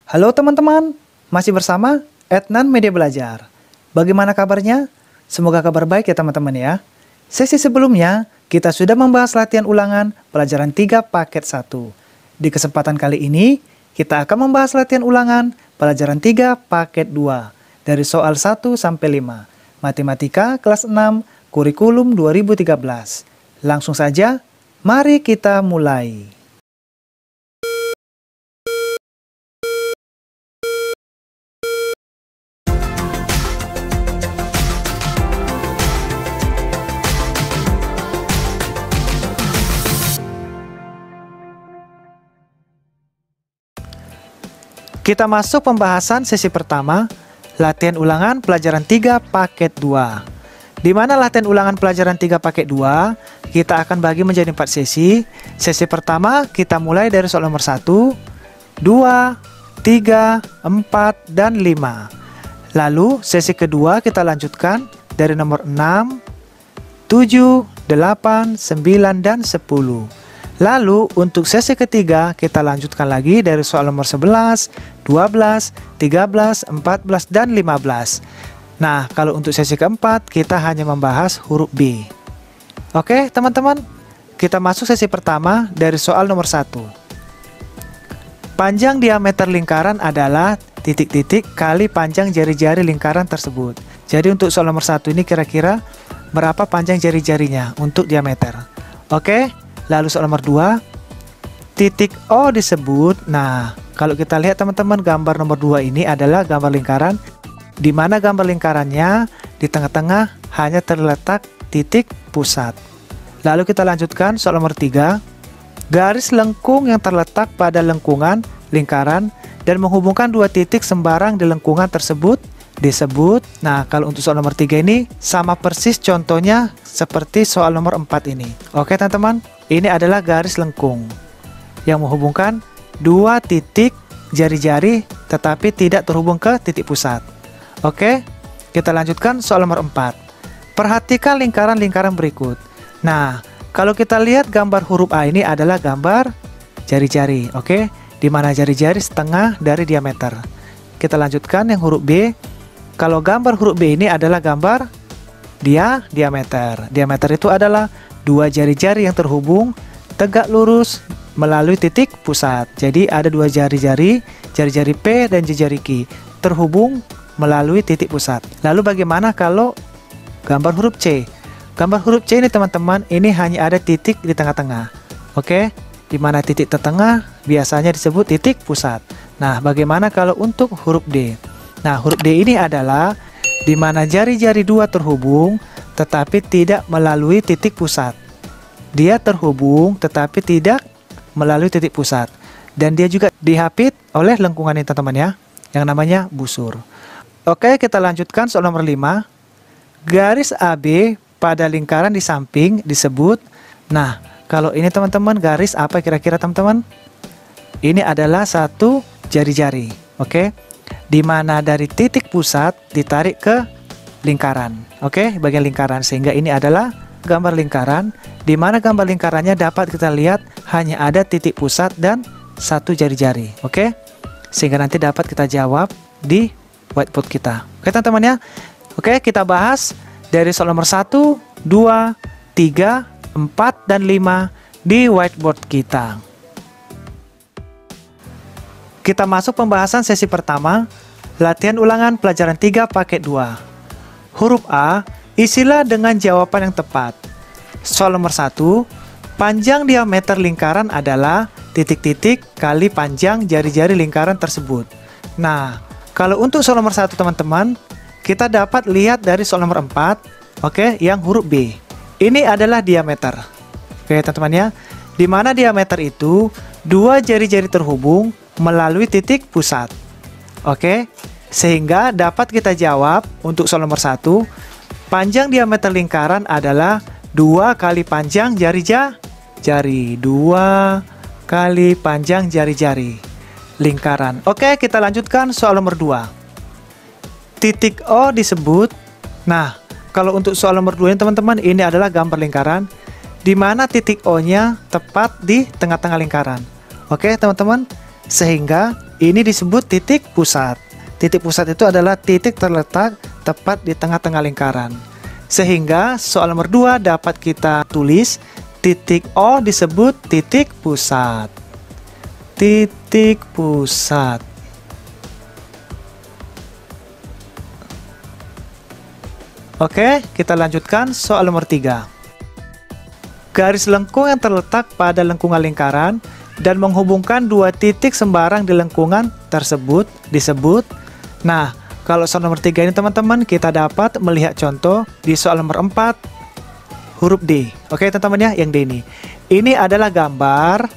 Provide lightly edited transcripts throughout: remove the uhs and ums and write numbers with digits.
Halo teman-teman, masih bersama Etnan Media Belajar. Bagaimana kabarnya? Semoga kabar baik ya teman-teman ya. Sesi sebelumnya, kita sudah membahas latihan ulangan pelajaran 3 paket 1. Di kesempatan kali ini, kita akan membahas latihan ulangan pelajaran 3 paket 2 dari soal 1 sampai 5. Matematika kelas 6, kurikulum 2013. Langsung saja, mari kita mulai. Kita masuk pembahasan sesi pertama, latihan ulangan pelajaran 3 paket 2. Di mana latihan ulangan pelajaran 3 paket 2, kita akan bagi menjadi 4 sesi. Sesi pertama kita mulai dari soal nomor 1, 2, 3, 4, dan 5. Lalu sesi kedua kita lanjutkan dari nomor 6, 7, 8, 9, dan 10. Lalu untuk sesi ketiga kita lanjutkan lagi dari soal nomor 11, 12, 13, 14, dan 15. Nah, kalau untuk sesi keempat kita hanya membahas huruf B. Oke teman-teman, kita masuk sesi pertama dari soal nomor 1. Panjang diameter lingkaran adalah titik-titik kali panjang jari-jari lingkaran tersebut. Jadi untuk soal nomor 1 ini kira-kira berapa panjang jari-jarinya untuk diameter. Oke. Lalu soal nomor 2, titik O disebut. Nah, kalau kita lihat teman-teman, gambar nomor 2 ini adalah gambar lingkaran, di mana gambar lingkarannya di tengah-tengah hanya terletak titik pusat. Lalu kita lanjutkan soal nomor 3, garis lengkung yang terletak pada lengkungan lingkaran dan menghubungkan dua titik sembarang di lengkungan tersebut disebut. Nah, kalau untuk soal nomor 3 ini sama persis contohnya seperti soal nomor 4 ini. Oke teman-teman, ini adalah garis lengkung yang menghubungkan dua titik jari-jari tetapi tidak terhubung ke titik pusat. Oke, kita lanjutkan soal nomor 4. Perhatikan lingkaran-lingkaran berikut. Nah, kalau kita lihat gambar huruf A ini adalah gambar jari-jari. Oke, di mana jari-jari setengah dari diameter. Kita lanjutkan yang huruf B. Kalau gambar huruf B ini adalah gambar diameter. Diameter itu adalah dua jari-jari yang terhubung tegak lurus melalui titik pusat. Jadi ada dua jari-jari, jari-jari P dan jari Q terhubung melalui titik pusat. Lalu bagaimana kalau gambar huruf C? Gambar huruf C ini teman-teman, ini hanya ada titik di tengah-tengah. Oke, di mana titik tengah biasanya disebut titik pusat. Nah, bagaimana kalau untuk huruf D? Nah, huruf D ini adalah di mana jari-jari dua terhubung tetapi tidak melalui titik pusat. Dia terhubung tetapi tidak melalui titik pusat. Dan dia juga dihapit oleh lengkungan ini teman-teman ya, yang namanya busur. Oke, kita lanjutkan soal nomor 5. Garis AB pada lingkaran di samping disebut. Nah, kalau ini teman-teman garis apa kira-kira teman-teman? Ini adalah satu jari-jari. Oke, di mana dari titik pusat ditarik ke lingkaran. Oke, bagian lingkaran, sehingga ini adalah gambar lingkaran, di mana gambar lingkarannya dapat kita lihat hanya ada titik pusat dan satu jari-jari. Oke, sehingga nanti dapat kita jawab di whiteboard kita. Oke teman-teman ya. Oke, kita bahas dari soal nomor 1, 2, 3, 4, dan 5 di whiteboard kita. Kita masuk pembahasan sesi pertama, latihan ulangan pelajaran 3 paket 2. Huruf A, isilah dengan jawaban yang tepat. Soal nomor 1, panjang diameter lingkaran adalah titik-titik kali panjang jari-jari lingkaran tersebut. Nah, kalau untuk soal nomor 1 teman-teman, kita dapat lihat dari soal nomor 4, oke, yang huruf B. Ini adalah diameter. Oke teman-teman ya, di mana diameter itu dua jari-jari terhubung melalui titik pusat. Oke, sehingga dapat kita jawab untuk soal nomor 1, panjang diameter lingkaran adalah 2 kali panjang jari-jari. 2 kali panjang jari-jari lingkaran. Oke, kita lanjutkan soal nomor 2. Titik O disebut. Nah, kalau untuk soal nomor 2 ini teman-teman, ini adalah gambar lingkaran di mana titik O-nya tepat di tengah-tengah lingkaran. Oke, teman-teman. Sehingga ini disebut titik pusat. Titik pusat itu adalah titik terletak tepat di tengah-tengah lingkaran. Sehingga soal nomor 2 dapat kita tulis titik O disebut titik pusat. Titik pusat. Oke, kita lanjutkan soal nomor 3. Garis lengkung yang terletak pada lengkungan lingkaran dan menghubungkan dua titik sembarang di lengkungan tersebut disebut. Nah, kalau soal nomor 3 ini teman-teman, kita dapat melihat contoh di soal nomor 4 huruf D. Oke teman-teman ya, yang D ini. Ini adalah gambar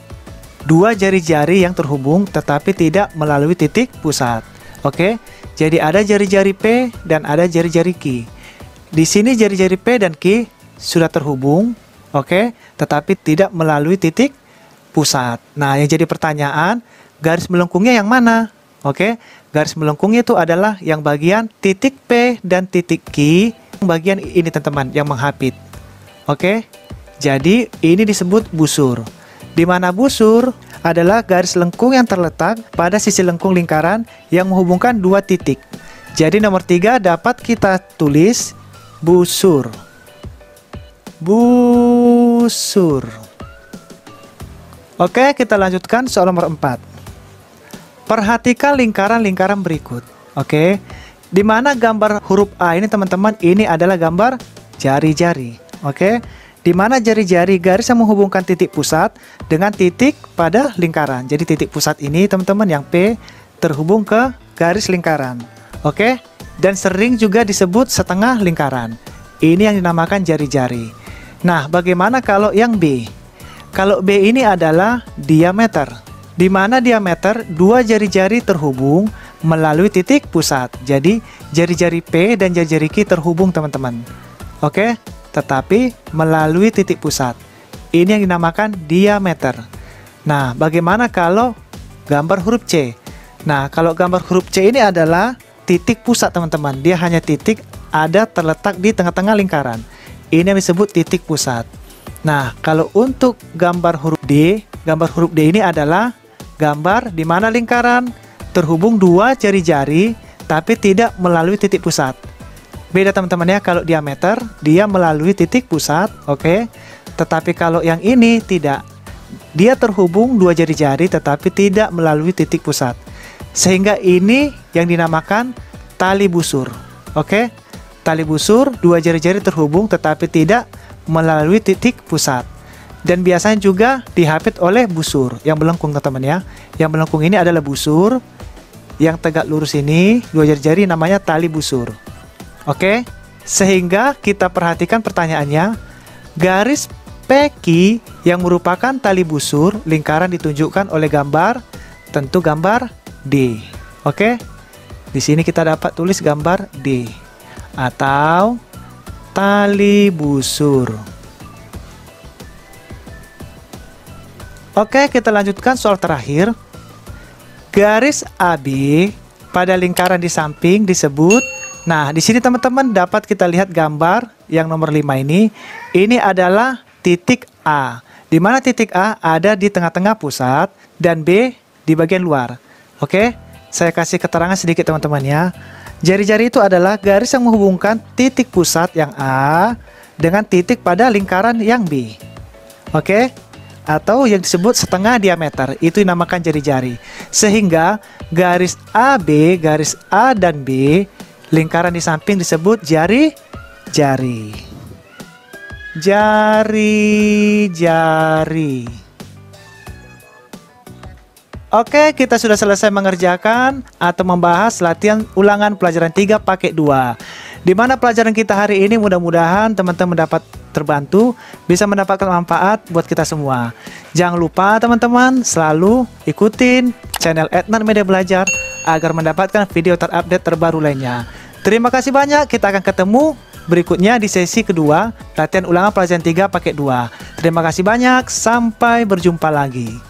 dua jari-jari yang terhubung tetapi tidak melalui titik pusat. Oke, jadi ada jari-jari P dan ada jari-jari Q. Di sini jari-jari P dan Q sudah terhubung, oke, tetapi tidak melalui titik pusat. Nah, yang jadi pertanyaan, garis melengkungnya yang mana? Oke, garis melengkungnya itu adalah yang bagian titik P dan titik Q, bagian ini teman-teman, yang menghapit. Oke, jadi ini disebut busur. Di mana busur adalah garis lengkung yang terletak pada sisi lengkung lingkaran yang menghubungkan dua titik. Jadi nomor 3 dapat kita tulis busur. Busur. Oke, kita lanjutkan soal nomor 4. Perhatikan lingkaran-lingkaran berikut. Oke, di mana gambar huruf A ini teman-teman, ini adalah gambar jari-jari. Oke, di mana jari-jari garis yang menghubungkan titik pusat dengan titik pada lingkaran. Jadi titik pusat ini teman-teman yang P terhubung ke garis lingkaran. Oke, dan sering juga disebut setengah lingkaran. Ini yang dinamakan jari-jari. Nah, bagaimana kalau yang B? Kalau B ini adalah diameter. Di mana diameter dua jari-jari terhubung melalui titik pusat. Jadi jari-jari P dan jari-jari Q terhubung teman-teman. Oke, tetapi melalui titik pusat. Ini yang dinamakan diameter. Nah, bagaimana kalau gambar huruf C? Nah, kalau gambar huruf C ini adalah titik pusat teman-teman. Dia hanya titik ada terletak di tengah-tengah lingkaran. Ini yang disebut titik pusat. Nah, kalau untuk gambar huruf D, gambar huruf D ini adalah gambar di mana lingkaran terhubung dua jari-jari tapi tidak melalui titik pusat. Beda teman-teman ya, kalau diameter dia melalui titik pusat, oke. Tetapi kalau yang ini tidak. Dia terhubung dua jari-jari tetapi tidak melalui titik pusat. Sehingga ini yang dinamakan tali busur. Oke. Tali busur dua jari-jari terhubung tetapi tidak melalui titik pusat. Dan biasanya juga dihapit oleh busur yang melengkung teman-teman ya. Yang melengkung ini adalah busur. Yang tegak lurus ini dua jari-jari namanya tali busur. Oke, sehingga kita perhatikan pertanyaannya. Garis PQ yang merupakan tali busur lingkaran ditunjukkan oleh gambar, tentu gambar D. Oke, di sini kita dapat tulis gambar D atau tali busur. Oke, kita lanjutkan soal terakhir. Garis AB pada lingkaran di samping disebut. Nah, di sini teman-teman dapat kita lihat gambar yang nomor 5 ini. Ini adalah titik A. Di mana titik A ada di tengah-tengah pusat dan B di bagian luar. Oke, saya kasih keterangan sedikit teman-teman ya. Jari-jari itu adalah garis yang menghubungkan titik pusat yang A dengan titik pada lingkaran yang B. Oke, atau yang disebut setengah diameter, itu dinamakan jari-jari. Sehingga garis AB, garis A dan B, lingkaran di samping disebut jari-jari. Jari-jari. Oke, kita sudah selesai mengerjakan atau membahas latihan ulangan pelajaran 3 paket 2. Di mana pelajaran kita hari ini mudah-mudahan teman-teman dapat terbantu, bisa mendapatkan manfaat buat kita semua. Jangan lupa teman-teman selalu ikutin channel Ednan Media Belajar agar mendapatkan video terupdate terbaru lainnya. Terima kasih banyak, kita akan ketemu berikutnya di sesi kedua latihan ulangan pelajaran 3 paket 2. Terima kasih banyak, sampai berjumpa lagi.